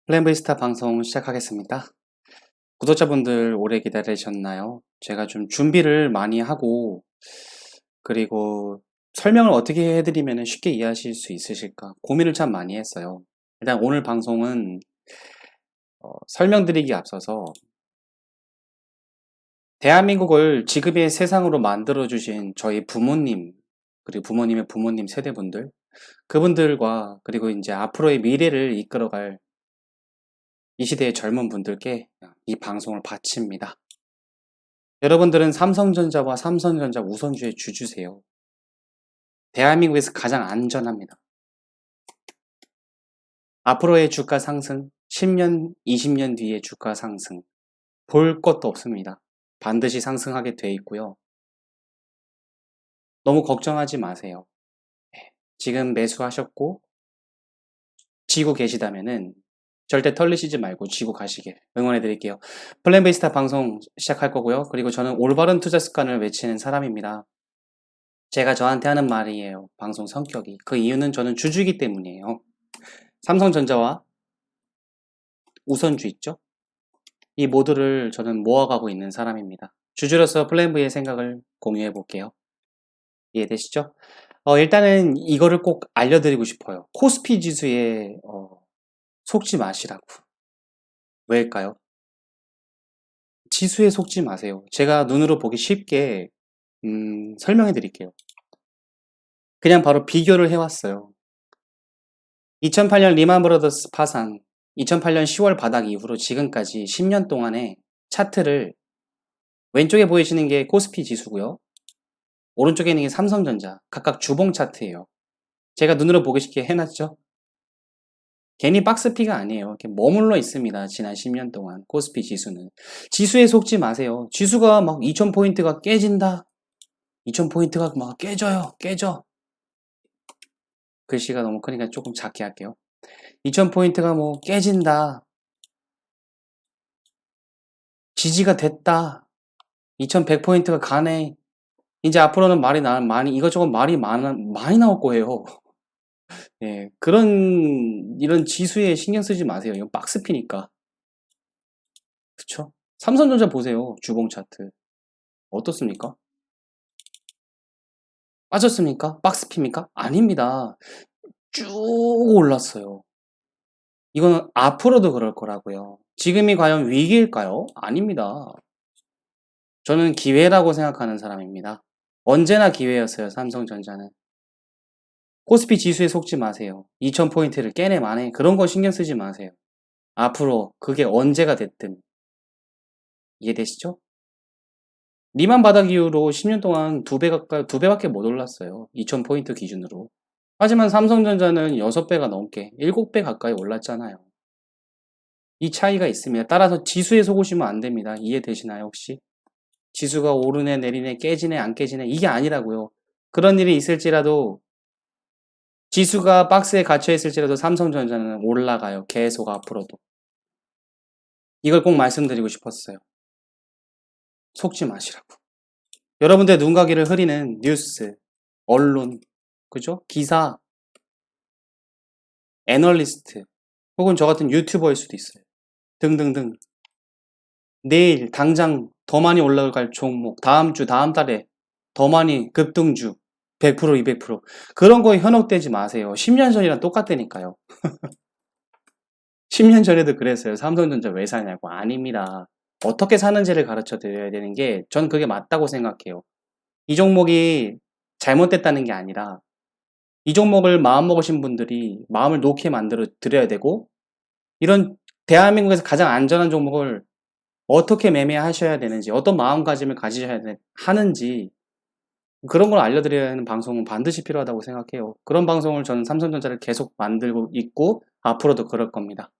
플랜브이스타 방송 시작하겠습니다. 구독자분들 오래 기다리셨나요? 제가 좀 준비를 많이 하고 그리고 설명을 어떻게 해드리면 쉽게 이해하실 수 있으실까 고민을 참 많이 했어요. 일단 오늘 방송은 설명드리기 앞서서 대한민국을 지금의 세상으로 만들어주신 저희 부모님 그리고 부모님의 부모님 세대분들 그분들과 그리고 이제 앞으로의 미래를 이끌어갈 이 시대의 젊은 분들께 이 방송을 바칩니다. 여러분들은 삼성전자와 삼성전자 우선주의 주주세요. 대한민국에서 가장 안전합니다. 앞으로의 주가 상승, 10년, 20년 뒤의 주가 상승 볼 것도 없습니다. 반드시 상승하게 돼 있고요. 너무 걱정하지 마세요. 지금 매수하셨고 지고 계시다면은 절대 털리시지 말고 쥐고 가시길 응원해 드릴게요. 플랜베이스타 방송 시작할 거고요. 그리고 저는 올바른 투자 습관을 외치는 사람입니다. 제가 저한테 하는 말이에요. 방송 성격이. 그 이유는 저는 주주이기 때문이에요. 삼성전자와 우선주 있죠? 이 모두를 저는 모아가고 있는 사람입니다. 주주로서 플랜V의 생각을 공유해 볼게요. 이해되시죠? 일단은 이거를 꼭 알려드리고 싶어요. 코스피 지수에 속지 마시라고. 왜일까요? 지수에 속지 마세요. 제가 눈으로 보기 쉽게 설명해 드릴게요. 그냥 바로 비교를 해왔어요. 2008년 리만 브러더스 파산, 2008년 10월 바닥 이후로 지금까지 10년 동안의 차트를 왼쪽에 보이시는 게 코스피 지수고요. 오른쪽에 있는 게 삼성전자, 각각 주봉 차트예요. 제가 눈으로 보기 쉽게 해놨죠? 괜히 박스피가 아니에요. 이렇게 머물러 있습니다. 지난 10년 동안 코스피 지수는. 지수에 속지 마세요. 지수가 막 2000포인트가 깨진다. 2000포인트가 막 깨져. 글씨가 너무 크니까 조금 작게 할게요. 2000포인트가 뭐 깨진다. 지지가 됐다. 2100포인트가 가네. 이제 앞으로는 많이 이것저것 많이 나올 거예요. 예, 이런 지수에 신경 쓰지 마세요. 이건 박스피니까. 그쵸? 삼성전자 보세요. 주봉 차트. 어떻습니까? 빠졌습니까? 박스피입니까? 아닙니다. 쭉 올랐어요. 이거는 앞으로도 그럴 거라고요. 지금이 과연 위기일까요? 아닙니다. 저는 기회라고 생각하는 사람입니다. 언제나 기회였어요, 삼성전자는. 코스피 지수에 속지 마세요. 2000포인트를 깨네 마네 그런 거 신경 쓰지 마세요. 앞으로 그게 언제가 됐든 이해되시죠? 리만 바닥 이후로 10년 동안 2배밖에 못 올랐어요. 2000포인트 기준으로. 하지만 삼성전자는 6배가 넘게 7배 가까이 올랐잖아요. 이 차이가 있습니다. 따라서 지수에 속으시면 안 됩니다. 이해되시나요 혹시? 지수가 오르네 내리네 깨지네 안 깨지네 이게 아니라고요. 그런 일이 있을지라도 지수가 박스에 갇혀 있을지라도 삼성전자는 올라가요. 계속 앞으로도. 이걸 꼭 말씀드리고 싶었어요. 속지 마시라고. 여러분들의 눈가기를 흐리는 뉴스, 언론, 그죠? 기사, 애널리스트, 혹은 저 같은 유튜버일 수도 있어요. 등등등. 내일 당장 더 많이 올라갈 종목, 다음 주, 다음 달에 더 많이 급등주, 100%, 200% 그런 거에 현혹되지 마세요. 10년 전이랑 똑같다니까요. 10년 전에도 그랬어요. 삼성전자 왜 사냐고. 아닙니다. 어떻게 사는지를 가르쳐 드려야 되는 게 전 그게 맞다고 생각해요. 이 종목이 잘못됐다는 게 아니라 이 종목을 마음먹으신 분들이 마음을 놓게 만들어 드려야 되고 이런 대한민국에서 가장 안전한 종목을 어떻게 매매하셔야 되는지 어떤 마음가짐을 가지셔야 하는지 그런 걸 알려드려야 하는 방송은 반드시 필요하다고 생각해요. 그런 방송을 저는 삼성전자를 계속 만들고 있고 앞으로도 그럴 겁니다.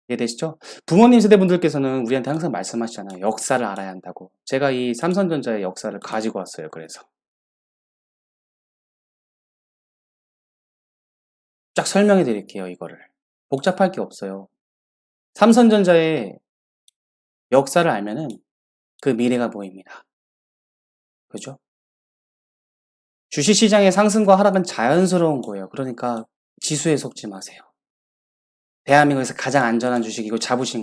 이해되시죠? 부모님 세대분들께서는 우리한테 항상 말씀하시잖아요. 역사를 알아야 한다고. 제가 이 삼성전자의 역사를 가지고 왔어요. 그래서 쫙 설명해 드릴게요. 이거를. 복잡할 게 없어요. 삼성전자의 역사를 알면은 그 미래가 보입니다. 그죠? 주식시장의 상승과 하락은 자연스러운 거예요. 그러니까 지수에 속지 마세요. 대한민국에서 가장 안전한 주식이고 자부심을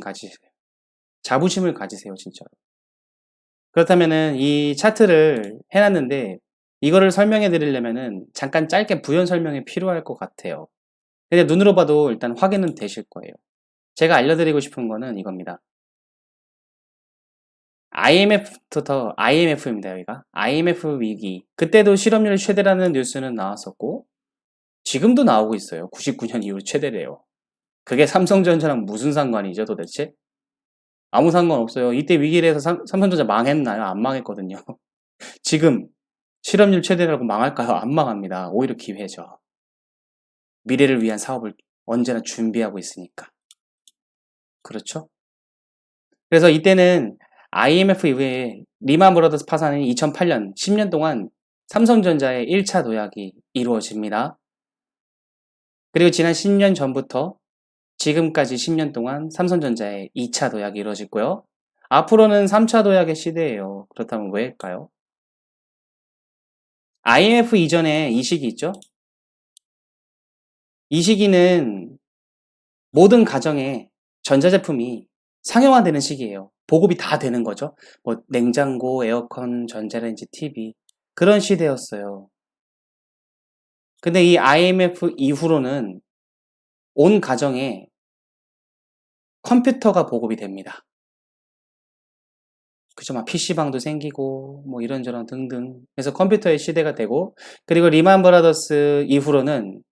가지세요, 진짜로. 그렇다면은 이 차트를 해놨는데 이거를 설명해 드리려면은 잠깐 짧게 부연 설명이 필요할 것 같아요. 근데 눈으로 봐도 일단 확인은 되실 거예요. 제가 알려드리고 싶은 거는 이겁니다. IMF입니다, 여기가. IMF 위기. 그때도 실업률 최대라는 뉴스는 나왔었고, 지금도 나오고 있어요. 99년 이후 최대래요. 그게 삼성전자랑 무슨 상관이죠, 도대체? 아무 상관 없어요. 이때 위기를 해서 삼성전자 망했나요? 안 망했거든요. 지금 실업률 최대라고 망할까요? 안 망합니다. 오히려 기회죠. 미래를 위한 사업을 언제나 준비하고 있으니까. 그렇죠? 그래서 이때는 IMF 이후에 리만 브라더스 파산인 2008년 10년 동안 삼성전자의 1차 도약이 이루어집니다. 그리고 지난 10년 전부터 지금까지 10년 동안 삼성전자의 2차 도약이 이루어지고요. 앞으로는 3차 도약의 시대예요. 그렇다면 왜일까요? IMF 이전에 이 시기 있죠? 이 시기는 모든 가정에 전자제품이 상용화되는 시기예요. 보급이 다 되는 거죠. 뭐 냉장고, 에어컨, 전자레인지, TV 그런 시대였어요. 근데 이 IMF 이후로는 온 가정에 컴퓨터가 보급이 됩니다. 그죠? 막 PC방도 생기고 뭐 이런저런 등등. 그래서 컴퓨터의 시대가 되고, 그리고 리만 브라더스 이후로는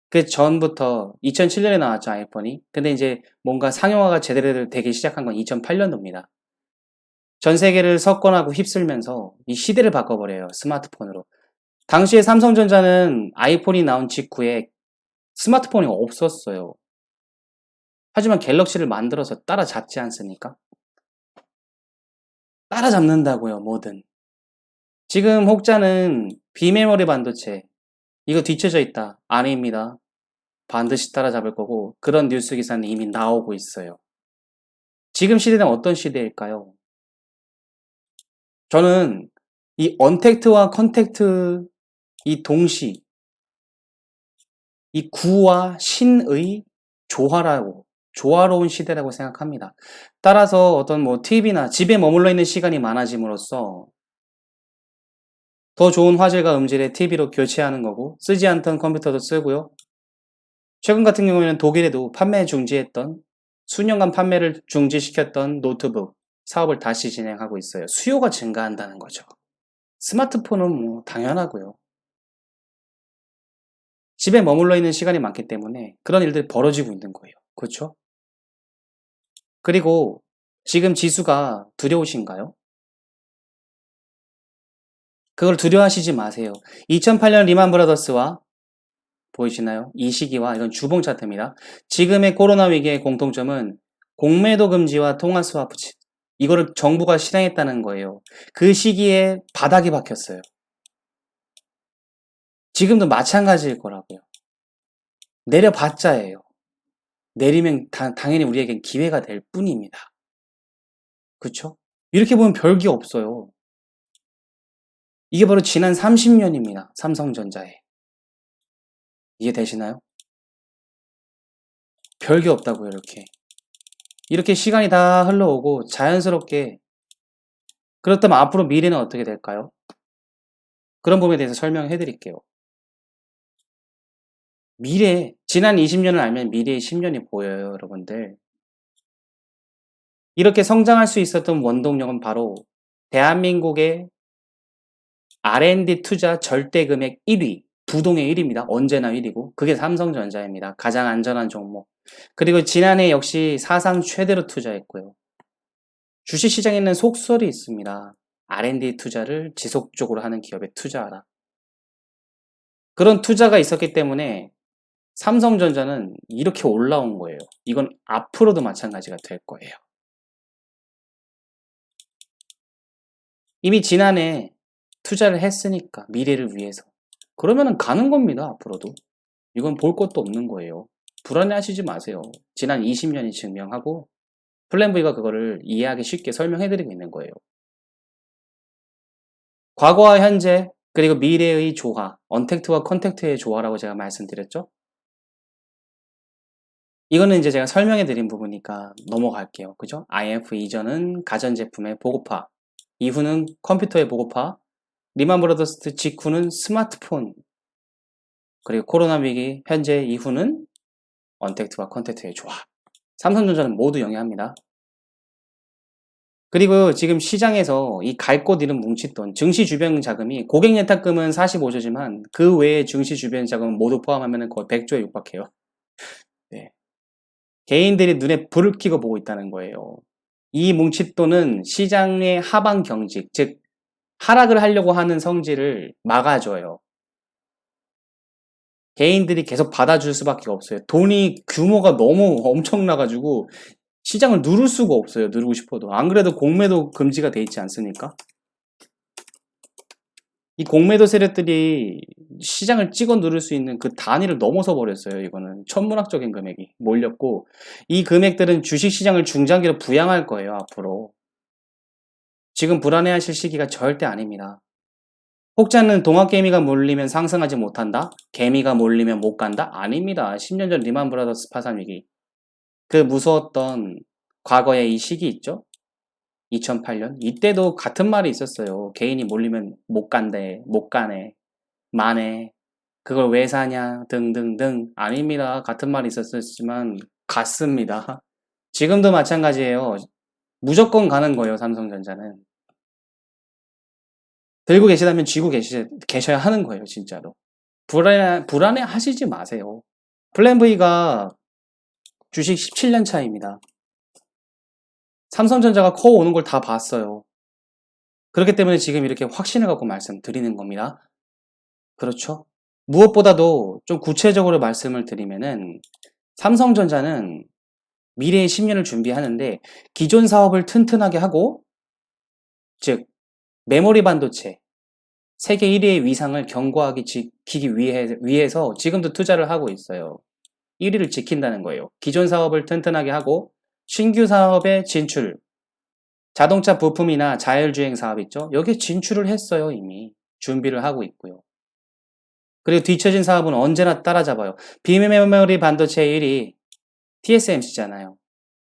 그 전부터 2007년에 나왔죠, 아이폰이. 근데 이제 뭔가 상용화가 제대로 되기 시작한 건 2008년도입니다. 전 세계를 석권하고 휩쓸면서 이 시대를 바꿔버려요, 스마트폰으로. 당시에 삼성전자는 아이폰이 나온 직후에 스마트폰이 없었어요. 하지만 갤럭시를 만들어서 따라잡지 않습니까? 따라잡는다고요, 뭐든. 지금 혹자는 비메모리 반도체, 이거 뒤쳐져 있다. 아닙니다. 반드시 따라잡을 거고, 그런 뉴스 기사는 이미 나오고 있어요. 지금 시대는 어떤 시대일까요? 저는 이 언택트와 컨택트, 이 동시, 이 구와 신의 조화로운 시대라고 생각합니다. 따라서 어떤 뭐 TV나 집에 머물러 있는 시간이 많아짐으로써 더 좋은 화질과 음질의 TV로 교체하는 거고, 쓰지 않던 컴퓨터도 쓰고요. 최근 같은 경우에는 독일에도 판매 중지했던, 수년간 판매를 중지시켰던 노트북 사업을 다시 진행하고 있어요. 수요가 증가한다는 거죠. 스마트폰은 뭐 당연하고요. 집에 머물러 있는 시간이 많기 때문에 그런 일들이 벌어지고 있는 거예요. 그렇죠? 그리고 지금 지수가 두려우신가요? 그걸 두려워하시지 마세요. 2008년 리만 브라더스와 보이시나요? 이 시기와 이건 주봉 차트입니다. 지금의 코로나 위기의 공통점은 공매도 금지와 통화 스와프 이거를 정부가 실행했다는 거예요. 그 시기에 바닥이 박혔어요. 지금도 마찬가지일 거라고요. 내려봤자예요. 내리면 당연히 우리에겐 기회가 될 뿐입니다. 그렇죠? 이렇게 보면 별게 없어요. 이게 바로 지난 30년입니다. 삼성전자에. 이해되시나요? 별게 없다고요, 이렇게. 이렇게 시간이 다 흘러오고 자연스럽게, 그렇다면 앞으로 미래는 어떻게 될까요? 그런 부분에 대해서 설명해 드릴게요. 지난 20년을 알면 미래의 10년이 보여요, 여러분들. 이렇게 성장할 수 있었던 원동력은 바로 대한민국의 R&D 투자 절대 금액 1위, 부동의 1위입니다. 언제나 1위고. 그게 삼성전자입니다. 가장 안전한 종목. 그리고 지난해 역시 사상 최대로 투자했고요. 주식시장에는 속설이 있습니다. R&D 투자를 지속적으로 하는 기업에 투자하라. 그런 투자가 있었기 때문에 삼성전자는 이렇게 올라온 거예요. 이건 앞으로도 마찬가지가 될 거예요. 이미 지난해 투자를 했으니까 미래를 위해서. 그러면은 가는 겁니다. 앞으로도. 이건 볼 것도 없는 거예요. 불안해하시지 마세요. 지난 20년이 증명하고 플랜 V가 그거를 이해하기 쉽게 설명해드리고 있는 거예요. 과거와 현재 그리고 미래의 조화, 언택트와 컨택트의 조화라고 제가 말씀드렸죠. 이거는 이제 제가 설명해 드린 부분이니까 넘어갈게요. 그죠? IF 이전은 가전제품의 보급화, 이후는 컴퓨터의 보급화, 리만 브라더스 직후는 스마트폰, 그리고 코로나 위기 현재 이후는 언택트와 컨택트의 조합. 삼성전자는 모두 영위합니다. 그리고 지금 시장에서 이 갈 곳 잃은 뭉칫돈, 증시 주변 자금이 고객 예탁금은 45조지만 그 외에 증시 주변 자금은 모두 포함하면 거의 100조에 육박해요. 네. 개인들이 눈에 불을 켜고 보고 있다는 거예요. 이 뭉칫돈은 시장의 하방 경직, 즉 하락을 하려고 하는 성질을 막아줘요. 개인들이 계속 받아줄 수밖에 없어요. 돈이 규모가 너무 엄청나가지고 시장을 누를 수가 없어요. 누르고 싶어도. 안 그래도 공매도 금지가 돼 있지 않습니까? 이 공매도 세력들이 시장을 찍어 누를 수 있는 그 단위를 넘어서 버렸어요. 이거는 천문학적인 금액이 몰렸고, 이 금액들은 주식시장을 중장기로 부양할 거예요. 앞으로. 지금 불안해하실 시기가 절대 아닙니다. 혹자는 동학개미가 몰리면 상승하지 못한다? 개미가 몰리면 못 간다? 아닙니다. 10년 전 리만 브라더스 파산 위기. 그 무서웠던 과거의 이 시기 있죠? 2008년? 이때도 같은 말이 있었어요. 개인이 몰리면 못 간대, 못 가네, 마네, 그걸 왜 사냐, 등등등. 아닙니다. 같은 말이 있었지만 갔습니다. 지금도 마찬가지예요. 무조건 가는 거예요, 삼성전자는. 들고 계시다면 쥐고 계셔야 하는 거예요, 진짜로. 불안해 하시지 마세요. 플랜 V가 주식 17년 차입니다. 삼성전자가 커 오는 걸 다 봤어요. 그렇기 때문에 지금 이렇게 확신을 갖고 말씀드리는 겁니다. 그렇죠? 무엇보다도 좀 구체적으로 말씀을 드리면은 삼성전자는 미래의 10년을 준비하는데 기존 사업을 튼튼하게 하고, 즉 메모리 반도체 세계 1위의 위상을 견고하게 지키기 위해서 지금도 투자를 하고 있어요. 1위를 지킨다는 거예요. 기존 사업을 튼튼하게 하고 신규 사업에 진출, 자동차 부품이나 자율주행 사업 있죠? 여기에 진출을 했어요. 이미 준비를 하고 있고요. 그리고 뒤처진 사업은 언제나 따라잡아요. 비메모리 반도체 1위 TSMC잖아요.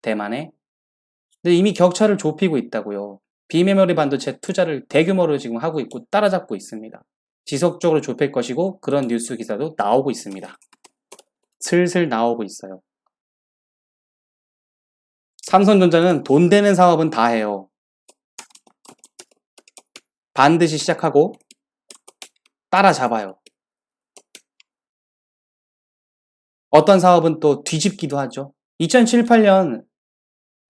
대만에. 근데 이미 격차를 좁히고 있다고요. 비메모리 반도체 투자를 대규모로 지금 하고 있고 따라잡고 있습니다. 지속적으로 좁힐 것이고 그런 뉴스 기사도 나오고 있습니다. 슬슬 나오고 있어요. 삼성전자는 돈 되는 사업은 다 해요. 반드시 시작하고 따라잡아요. 어떤 사업은 또 뒤집기도 하죠. 2007, 8년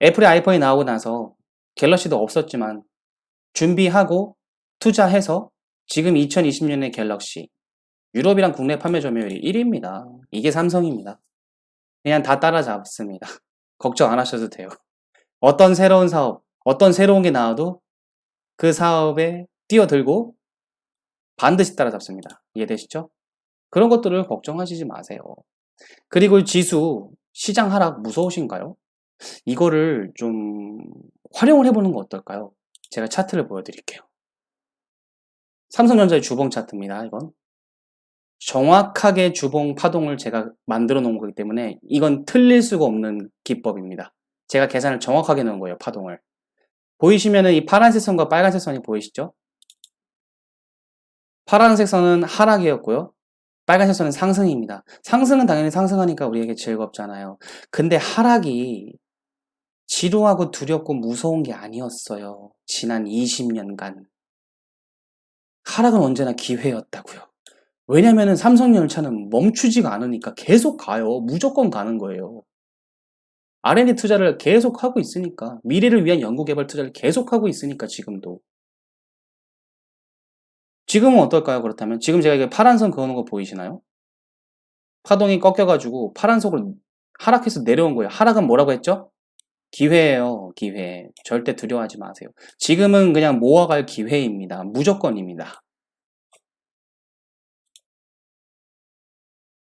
애플의 아이폰이 나오고 나서 갤럭시도 없었지만 준비하고 투자해서 지금 2020년의 갤럭시, 유럽이랑 국내 판매 점유율이 1위입니다. 이게 삼성입니다. 그냥 다 따라잡습니다. 걱정 안 하셔도 돼요. 어떤 새로운 사업, 어떤 새로운 게 나와도 그 사업에 뛰어들고 반드시 따라잡습니다. 이해되시죠? 그런 것들을 걱정하시지 마세요. 그리고 지수, 시장 하락 무서우신가요? 이거를 좀 활용을 해보는 거 어떨까요? 제가 차트를 보여드릴게요. 삼성전자의 주봉 차트입니다. 이건 정확하게 주봉 파동을 제가 만들어 놓은 거기 때문에 이건 틀릴 수가 없는 기법입니다. 제가 계산을 정확하게 넣은 거예요. 파동을. 보이시면은 이 파란색 선과 빨간색 선이 보이시죠? 파란색 선은 하락이었고요. 빨간색 선은 상승입니다. 상승은 당연히 상승하니까 우리에게 즐겁잖아요. 근데 하락이 지루하고 두렵고 무서운 게 아니었어요. 지난 20년간. 하락은 언제나 기회였다고요. 왜냐면은 삼성열차는 멈추지가 않으니까 계속 가요. 무조건 가는 거예요. R&D 투자를 계속 하고 있으니까, 미래를 위한 연구개발 투자를 계속 하고 있으니까 지금도. 지금은 어떨까요? 그렇다면 지금 제가 이게 파란 선 그어놓은 거 보이시나요? 파동이 꺾여가지고 파란색으로 하락해서 내려온 거예요. 하락은 뭐라고 했죠? 기회예요. 기회. 절대 두려워하지 마세요. 지금은 그냥 모아갈 기회입니다. 무조건입니다.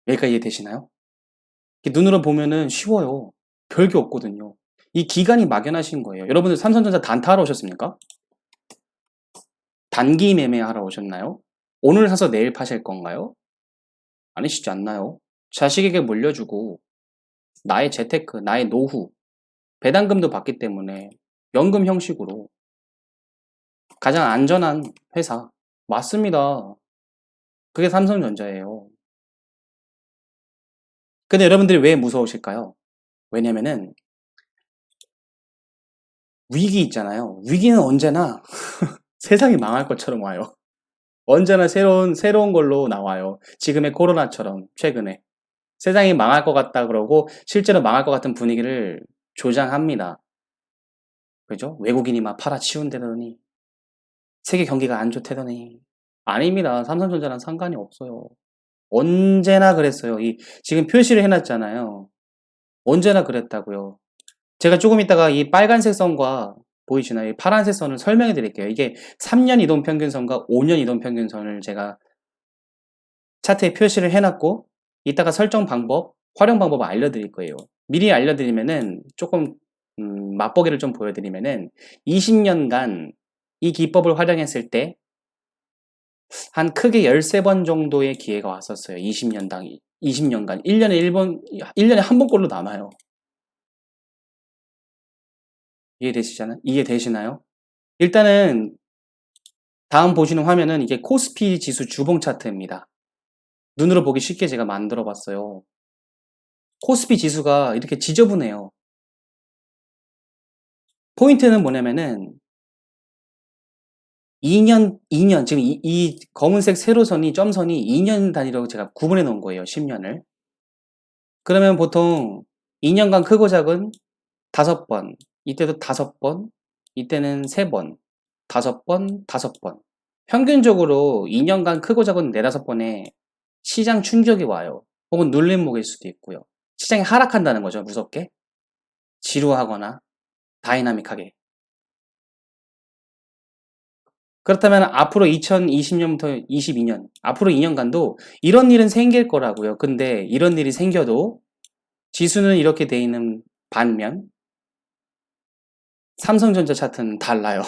여기까지 이해되시나요? 눈으로 보면은 쉬워요. 별게 없거든요. 이 기간이 막연하신 거예요. 여러분들 삼성전자 단타하러 오셨습니까? 단기 매매하러 오셨나요? 오늘 사서 내일 파실 건가요? 아니시지 않나요? 자식에게 물려주고 나의 재테크, 나의 노후, 배당금도 받기 때문에 연금 형식으로 가장 안전한 회사. 맞습니다. 그게 삼성전자예요. 근데 여러분들이 왜 무서우실까요? 왜냐면은 위기 있잖아요. 위기는 언제나 세상이 망할 것처럼 와요. 언제나 새로운 걸로 나와요. 지금의 코로나처럼 최근에. 세상이 망할 것 같다 그러고 실제로 망할 것 같은 분위기를 조장합니다. 그죠? 외국인이 막 팔아치운다더니 세계 경기가 안 좋다더니 아닙니다. 삼성전자랑 상관이 없어요. 언제나 그랬어요. 지금 표시를 해놨잖아요. 언제나 그랬다고요. 제가 조금 있다가 이 빨간색 선과 보이시나요? 이 파란색 선을 설명해 드릴게요. 이게 3년 이동평균선과 5년 이동평균선을 제가 차트에 표시를 해놨고 이따가 설정 방법, 활용 방법을 알려드릴 거예요. 미리 알려드리면은 조금 맛보기를 좀 보여드리면은 20년간 이 기법을 활용했을 때 한 크게 13번 정도의 기회가 왔었어요. 20년간 1년에 한 번꼴로 남아요. 이해되시나요? 일단은 다음 보시는 화면은 이게 코스피 지수 주봉 차트입니다. 눈으로 보기 쉽게 제가 만들어 봤어요. 코스피 지수가 이렇게 지저분해요. 포인트는 뭐냐면은 2년, 지금 이 검은색 세로선이, 점선이 2년 단위로 제가 구분해 놓은 거예요. 10년을. 그러면 보통 2년간 크고 작은 5번, 이때도 5번, 이때는 3번, 5번, 5번. 평균적으로 2년간 크고 작은 4, 5번에 시장 충격이 와요. 혹은 눌림목일 수도 있고요. 시장이 하락한다는 거죠. 무섭게. 지루하거나 다이나믹하게. 그렇다면 앞으로 2020년부터 22년, 앞으로 2년간도 이런 일은 생길 거라고요. 근데 이런 일이 생겨도 지수는 이렇게 돼 있는 반면 삼성전자 차트는 달라요.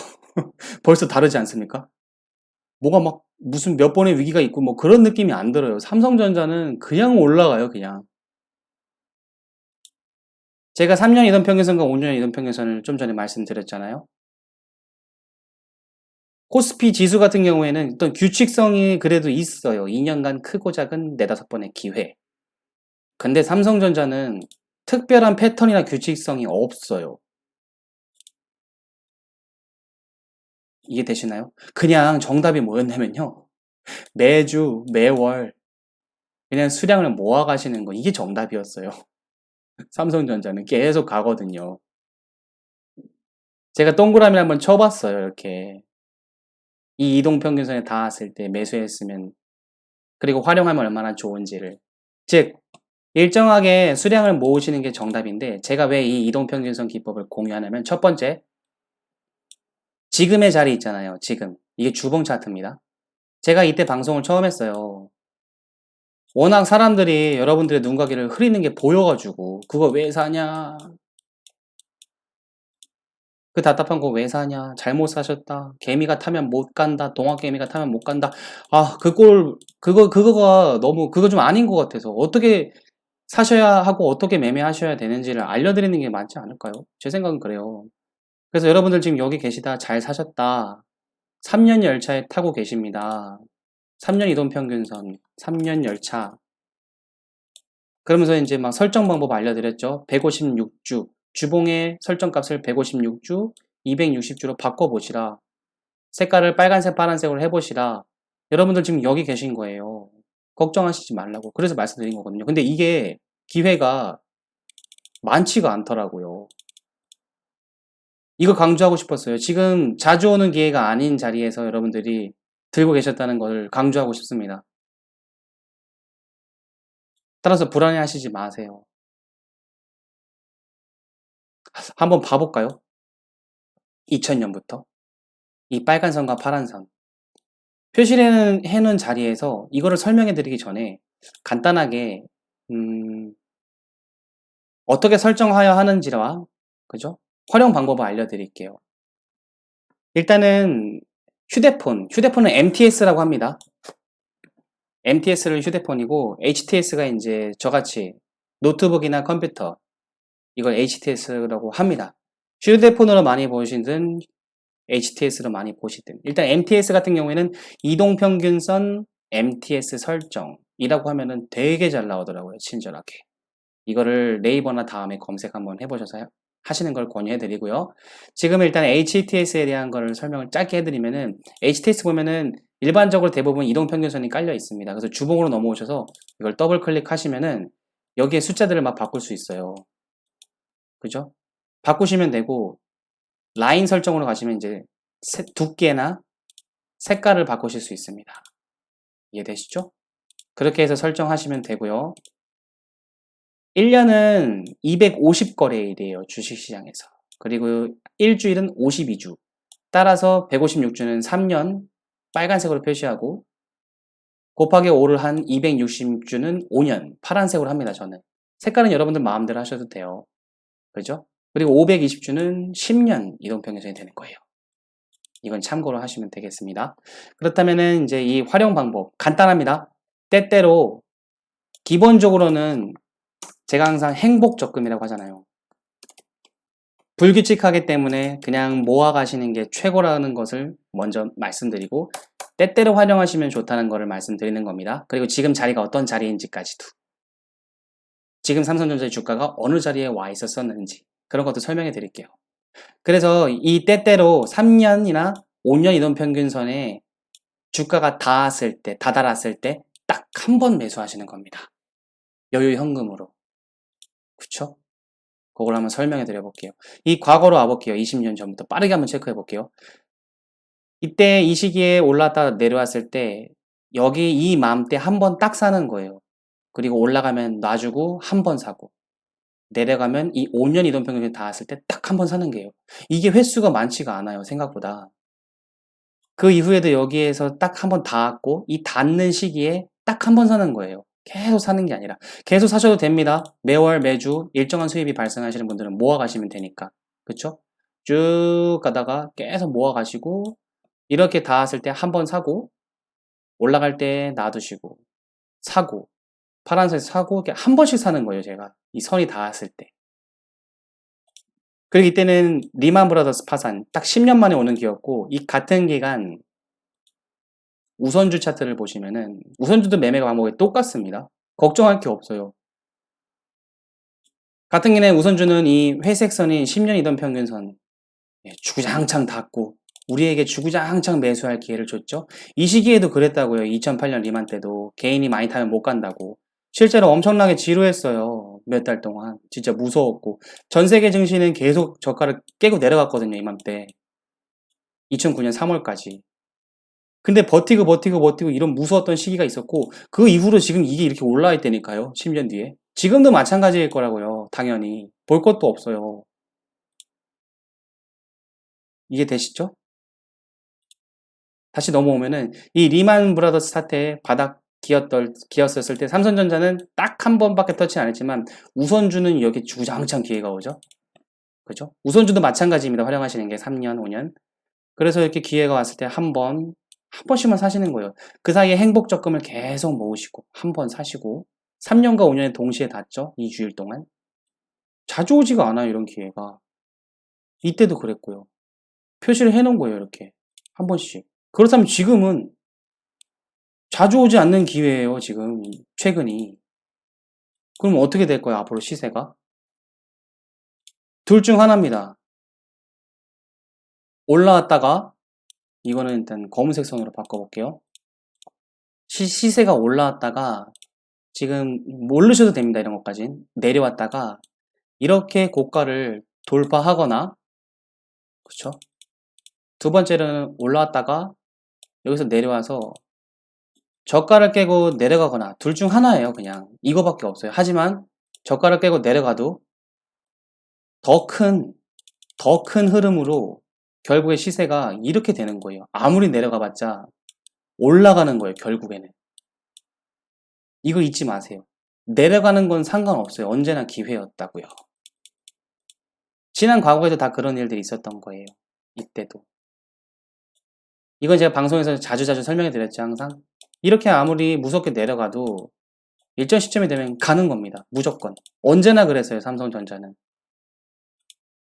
벌써 다르지 않습니까? 뭐가 막 무슨 몇 번의 위기가 있고 뭐 그런 느낌이 안 들어요. 삼성전자는 그냥 올라가요, 그냥. 제가 3년 이동평균선과 5년 이동평균선을 좀 전에 말씀드렸잖아요. 코스피 지수 같은 경우에는 어떤 규칙성이 그래도 있어요. 2년간 크고 작은 4, 5번의 기회. 근데 삼성전자는 특별한 패턴이나 규칙성이 없어요. 이해되시나요? 그냥 정답이 뭐였냐면요. 매주, 매월 그냥 수량을 모아 가시는 거. 이게 정답이었어요. 삼성전자는 계속 가거든요. 제가 동그라미를 한번 쳐봤어요. 이렇게. 이 이동평균선에 닿았을 때 매수했으면 그리고 활용하면 얼마나 좋은지를. 즉 일정하게 수량을 모으시는 게 정답인데 제가 왜 이 이동평균선 기법을 공유하냐면 첫 번째, 지금의 자리 있잖아요. 지금. 이게 주봉 차트입니다. 제가 이때 방송을 처음 했어요. 워낙 사람들이 여러분들의 눈가기를 흐리는 게 보여가지고 그거 왜 사냐? 그 답답한 거 왜 사냐? 잘못 사셨다. 개미가 타면 못 간다. 동학개미가 타면 못 간다. 아, 그거가 너무, 그거 좀 아닌 것 같아서 어떻게 사셔야 하고 어떻게 매매하셔야 되는지를 알려드리는 게 맞지 않을까요? 제 생각은 그래요. 그래서 여러분들 지금 여기 계시다. 잘 사셨다. 3년 열차에 타고 계십니다. 3년 이동평균선, 3년 열차. 그러면서 이제 막 설정 방법 알려드렸죠. 156주, 주봉의 설정값을 156주, 260주로 바꿔보시라. 색깔을 빨간색, 파란색으로 해보시라. 여러분들 지금 여기 계신 거예요. 걱정하시지 말라고. 그래서 말씀드린 거거든요. 근데 이게 기회가 많지가 않더라고요. 이거 강조하고 싶었어요. 지금 자주 오는 기회가 아닌 자리에서 여러분들이 들고 계셨다는 걸 강조하고 싶습니다. 따라서 불안해하시지 마세요. 한번 봐볼까요? 2000년부터 이 빨간 선과 파란 선 표시를 해놓은 자리에서 이거를 설명해 드리기 전에 간단하게 어떻게 설정하여야 하는지와 그죠? 활용 방법을 알려드릴게요. 일단은 휴대폰은 MTS라고 합니다. MTS를 휴대폰이고 HTS가 이제 저같이 노트북이나 컴퓨터, 이걸 HTS라고 합니다. 휴대폰으로 많이 보시든 HTS로 많이 보시든, 일단 MTS 같은 경우에는 이동평균선 MTS 설정이라고 하면은 되게 잘 나오더라고요. 친절하게. 이거를 네이버나 다음에 검색 한번 해보셔서 하시는 걸 권유해드리고요. 지금 일단 HTS에 대한 거를 설명을 짧게 해드리면은, HTS 보면은 일반적으로 대부분 이동평균선이 깔려 있습니다. 그래서 주봉으로 넘어오셔서 이걸 더블 클릭하시면은 여기에 숫자들을 막 바꿀 수 있어요. 그죠? 바꾸시면 되고, 라인 설정으로 가시면 이제 두께나 색깔을 바꾸실 수 있습니다. 이해되시죠? 그렇게 해서 설정하시면 되고요. 1년은 250거래일이에요. 주식시장에서. 그리고 일주일은 52주. 따라서 156주는 3년 빨간색으로 표시하고, 곱하기 5를 한 260주는 5년 파란색으로 합니다. 저는. 색깔은 여러분들 마음대로 하셔도 돼요. 그죠? 그리고 520주는 10년 이동평균선이 되는 거예요. 이건 참고로 하시면 되겠습니다. 그렇다면은 이제 이 활용 방법 간단합니다. 때때로 기본적으로는 제가 항상 행복 적금이라고 하잖아요. 불규칙하기 때문에 그냥 모아 가시는 게 최고라는 것을 먼저 말씀드리고, 때때로 활용하시면 좋다는 것을 말씀드리는 겁니다. 그리고 지금 자리가 어떤 자리인지까지도, 지금 삼성전자의 주가가 어느 자리에 와 있었었는지 그런 것도 설명해 드릴게요. 그래서 이 때때로 3년이나 5년 이동평균선에 주가가 닿았을 때, 다다랐을 때 딱 한 번 매수하시는 겁니다. 여유 현금으로. 그쵸? 그걸 한번 설명해 드려 볼게요. 이 과거로 와볼게요. 20년 전부터 빠르게 한번 체크해 볼게요. 이때 이 시기에 올랐다 내려왔을 때 여기 이 맘때 한 번 딱 사는 거예요. 그리고 올라가면 놔주고 한 번 사고, 내려가면 이 5년 이동평균이 닿았을 때 딱 한 번 사는 거예요. 이게 횟수가 많지가 않아요. 생각보다. 그 이후에도 여기에서 딱 한 번 닿았고, 이 닿는 시기에 딱 한 번 사는 거예요. 계속 사는 게 아니라. 계속 사셔도 됩니다. 매월 매주 일정한 수입이 발생하시는 분들은 모아 가시면 되니까. 그쵸? 쭉 가다가 계속 모아 가시고, 이렇게 닿았을 때 한 번 사고, 올라갈 때 놔두시고, 사고, 파란색 사고, 이렇게 한 번씩 사는 거예요. 제가 이 선이 닿았을 때. 그리고 이때는 리만 브라더스 파산 딱 10년 만에 오는 기였고, 이 같은 기간 우선주 차트를 보시면은 우선주도 매매 방법이 똑같습니다. 걱정할 게 없어요. 같은 기간에 우선주는 이 회색 선인 10년 이동 평균선 주구장창 닿고 우리에게 주구장창 매수할 기회를 줬죠. 이 시기에도 그랬다고요. 2008년 리만 때도 개인이 많이 타면 못 간다고. 실제로 엄청나게 지루했어요. 몇 달 동안. 진짜 무서웠고. 전 세계 증시는 계속 저가를 깨고 내려갔거든요. 이맘때. 2009년 3월까지. 근데 버티고 이런 무서웠던 시기가 있었고, 그 이후로 지금 이게 이렇게 올라와 있다니까요. 10년 뒤에. 지금도 마찬가지일 거라고요. 당연히. 볼 것도 없어요. 이게 되시죠? 다시 넘어오면은 이 리만 브라더스 사태에 바닥 기었었을 때 삼성전자는 딱 한 번밖에 터치 안 했지만 우선주는 여기 주장창 기회가 오죠. 그죠? 우선주도 마찬가지입니다. 활용하시는 게 3년, 5년. 그래서 이렇게 기회가 왔을 때 한 번씩만 사시는 거예요. 그 사이에 행복 적금을 계속 모으시고, 한 번 사시고, 3년과 5년에 동시에 닿죠? 2주일 동안. 자주 오지가 않아요, 이런 기회가. 이때도 그랬고요. 표시를 해놓은 거예요, 이렇게. 한 번씩. 그렇다면 지금은 자주 오지 않는 기회예요, 지금. 최근이. 그럼 어떻게 될 거예요, 앞으로 시세가? 둘 중 하나입니다. 올라왔다가, 이거는 일단 검은색 선으로 바꿔볼게요. 시세가 올라왔다가, 지금 모르셔도 됩니다, 이런 것까진. 내려왔다가, 이렇게 고가를 돌파하거나, 그쵸? 두 번째로는 올라왔다가, 여기서 내려와서, 저가를 깨고 내려가거나, 둘 중 하나예요, 그냥. 이거밖에 없어요. 하지만, 저가를 깨고 내려가도, 더 큰 흐름으로, 결국에 시세가 이렇게 되는 거예요. 아무리 내려가 봤자, 올라가는 거예요, 결국에는. 이거 잊지 마세요. 내려가는 건 상관없어요. 언제나 기회였다고요. 지난 과거에도 다 그런 일들이 있었던 거예요. 이때도. 이건 제가 방송에서 자주자주 설명해 드렸죠, 항상. 이렇게 아무리 무섭게 내려가도 일정 시점이 되면 가는 겁니다. 무조건. 언제나 그랬어요. 삼성전자는.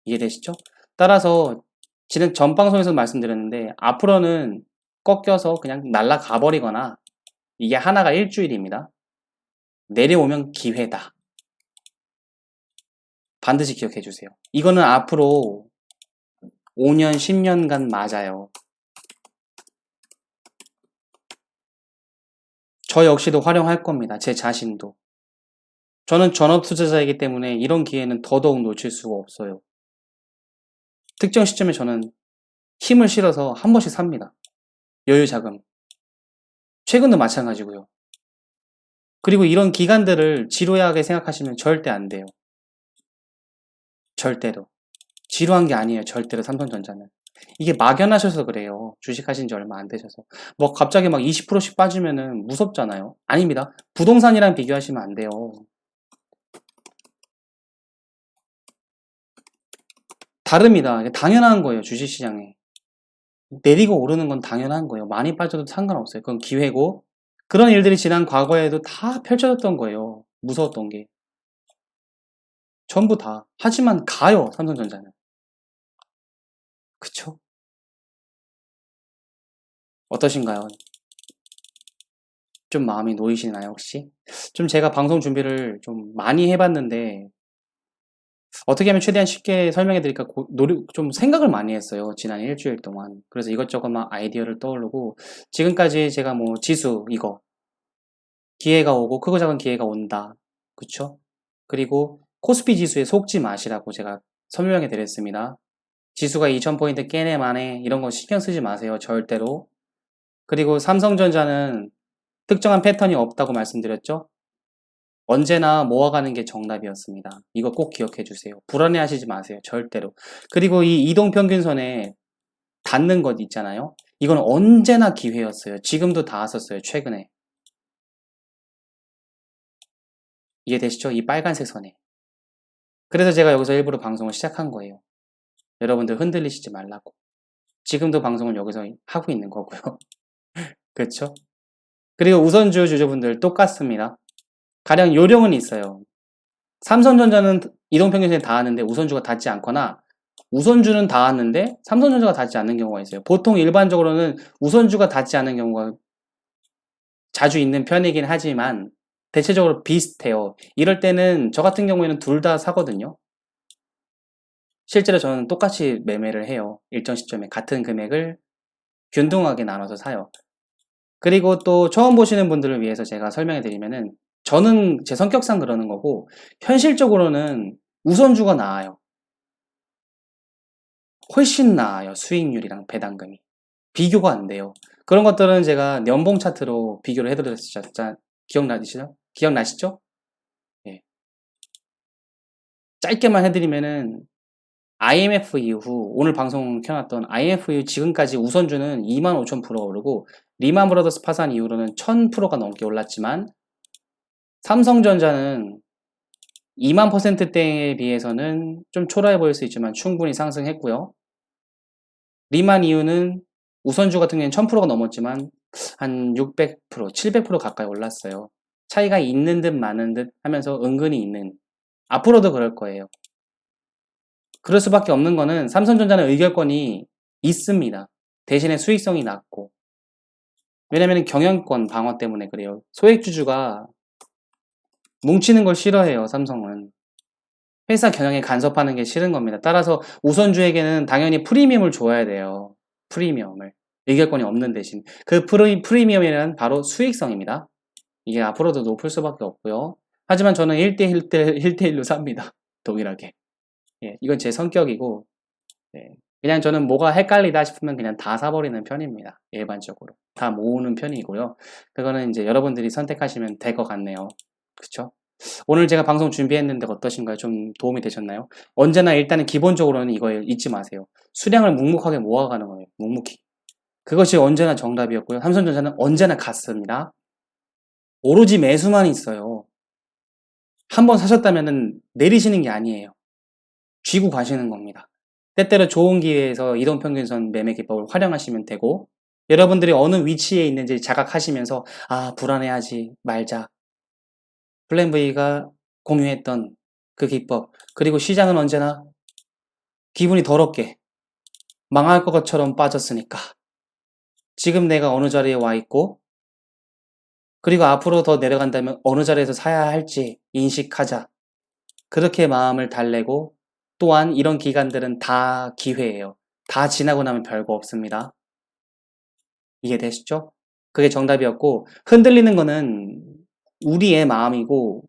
이해되시죠? 따라서 지난 전 방송에서 말씀드렸는데 앞으로는 꺾여서 그냥 날아가 버리거나 이게 하나가 일주일입니다. 내려오면 기회다. 반드시 기억해 주세요. 이거는 앞으로 5년, 10년간 맞아요. 저 역시도 활용할 겁니다. 제 자신도. 저는 전업 투자자이기 때문에 이런 기회는 더더욱 놓칠 수가 없어요. 특정 시점에 저는 힘을 실어서 한 번씩 삽니다. 여유 자금. 최근도 마찬가지고요. 그리고 이런 기간들을 지루하게 생각하시면 절대 안 돼요. 절대로. 지루한 게 아니에요. 절대로 삼성전자는. 이게 막연하셔서 그래요. 주식하신 지 얼마 안 되셔서. 뭐 갑자기 막 20%씩 빠지면은 무섭잖아요. 아닙니다. 부동산이랑 비교하시면 안 돼요. 다릅니다. 이게 당연한 거예요. 주식시장에. 내리고 오르는 건 당연한 거예요. 많이 빠져도 상관없어요. 그건 기회고. 그런 일들이 지난 과거에도 다 펼쳐졌던 거예요. 무서웠던 게. 전부 다. 하지만 가요. 삼성전자는. 그쵸? 어떠신가요? 좀 마음이 놓이시나요, 혹시? 좀 제가 방송 준비를 좀 많이 해봤는데, 어떻게 하면 최대한 쉽게 설명해 드릴까 좀 생각을 많이 했어요. 지난 일주일 동안. 그래서 이것저것 막 아이디어를 떠오르고, 지금까지 제가 뭐 지수, 이거, 기회가 오고 크고 작은 기회가 온다. 그쵸? 그리고 코스피 지수에 속지 마시라고 제가 설명해 드렸습니다. 지수가 2000포인트 깨네 마네 이런 거 신경 쓰지 마세요. 절대로. 그리고 삼성전자는 특정한 패턴이 없다고 말씀드렸죠? 언제나 모아가는 게 정답이었습니다. 이거 꼭 기억해 주세요. 불안해 하시지 마세요. 절대로. 그리고 이 이동평균선에 닿는 것 있잖아요. 이건 언제나 기회였어요. 지금도 닿았었어요. 최근에. 이해되시죠? 이 빨간색 선에. 그래서 제가 여기서 일부러 방송을 시작한 거예요. 여러분들 흔들리시지 말라고. 지금도 방송을 여기서 하고 있는 거고요. 그렇죠? 그리고 우선주 주주분들 똑같습니다. 가령 요령은 있어요. 삼성전자는 이동평균선에 닿았는데 우선주가 닿지 않거나 우선주는 닿았는데 삼성전자가 닿지 않는 경우가 있어요. 보통 일반적으로는 우선주가 닿지 않는 경우가 자주 있는 편이긴 하지만 대체적으로 비슷해요. 이럴 때는 저 같은 경우에는 둘 다 사거든요. 실제로 저는 똑같이 매매를 해요. 일정 시점에 같은 금액을 균등하게 나눠서 사요. 그리고 또 처음 보시는 분들을 위해서 제가 설명해 드리면은 저는 제 성격상 그러는 거고 현실적으로는 우선주가 나아요. 훨씬 나아요. 수익률이랑 배당금이. 비교가 안 돼요. 그런 것들은 제가 연봉 차트로 비교를 해드렸죠. 기억나시죠? 기억나시죠? 예. 짧게만 해드리면은 IMF 이후 오늘 방송 켜놨던 IMF 이후 지금까지 우선주는 25,000% 오르고 리만 브러더스 파산 이후로는 1000%가 넘게 올랐지만 삼성전자는 20,000%대에 비해서는 좀 초라해 보일 수 있지만 충분히 상승했고요. 리만 이후는 우선주 같은 경우는 1000%가 넘었지만 한 600%, 700% 가까이 올랐어요. 차이가 있는 듯 많은 듯 하면서 은근히 있는. 앞으로도 그럴 거예요. 그럴 수밖에 없는 거는 삼성전자는 의결권이 있습니다. 대신에 수익성이 낮고. 왜냐면 경영권 방어 때문에 그래요. 소액주주가 뭉치는 걸 싫어해요, 삼성은. 회사 경영에 간섭하는 게 싫은 겁니다. 따라서 우선주에게는 당연히 프리미엄을 줘야 돼요. 프리미엄을. 의결권이 없는 대신. 그 프리미엄이란 바로 수익성입니다. 이게 앞으로도 높을 수밖에 없고요. 하지만 저는 1대1로 삽니다. 동일하게. 예, 이건 제 성격이고, 예, 그냥 저는 뭐가 헷갈리다 싶으면 그냥 다 사버리는 편입니다. 일반적으로. 다 모으는 편이고요. 그거는 이제 여러분들이 선택하시면 될 것 같네요. 그쵸? 오늘 제가 방송 준비했는데 어떠신가요? 좀 도움이 되셨나요? 언제나 일단은 기본적으로는 이거 잊지 마세요. 수량을 묵묵하게 모아가는 거예요. 묵묵히. 그것이 언제나 정답이었고요. 삼성전자는 언제나 같습니다. 오로지 매수만 있어요. 한번 사셨다면 내리시는 게 아니에요. 쥐고 가시는 겁니다. 때때로 좋은 기회에서 이동평균선 매매 기법을 활용하시면 되고 여러분들이 어느 위치에 있는지 자각하시면서 아 불안해하지 말자. 플랜 V가 공유했던 그 기법, 그리고 시장은 언제나 기분이 더럽게 망할 것처럼 빠졌으니까 지금 내가 어느 자리에 와 있고, 그리고 앞으로 더 내려간다면 어느 자리에서 사야 할지 인식하자. 그렇게 마음을 달래고, 또한 이런 기간들은 다 기회예요. 다 지나고 나면 별거 없습니다. 이해되시죠? 그게 정답이었고, 흔들리는 거는 우리의 마음이고,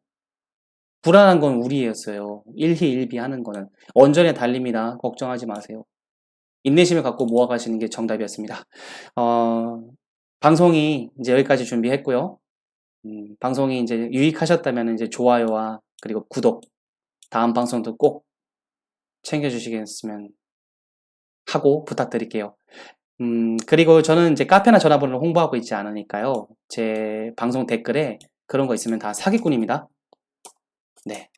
불안한 건 우리였어요. 일희일비 하는 거는. 언전에 달립니다. 걱정하지 마세요. 인내심을 갖고 모아가시는 게 정답이었습니다. 어, 방송이 이제 여기까지 준비했고요. 방송이 이제 유익하셨다면 이제 좋아요와 그리고 구독, 다음 방송도 꼭 챙겨주시겠으면 하고 부탁드릴게요. 그리고 저는 이제 카페나 전화번호를 홍보하고 있지 않으니까요. 제 방송 댓글에 그런 거 있으면 다 사기꾼입니다. 네.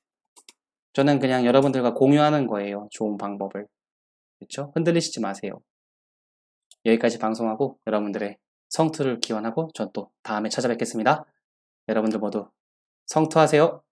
저는 그냥 여러분들과 공유하는 거예요. 좋은 방법을. 그렇죠? 흔들리시지 마세요. 여기까지 방송하고 여러분들의 성투를 기원하고 전 또 다음에 찾아뵙겠습니다. 여러분들 모두 성투하세요.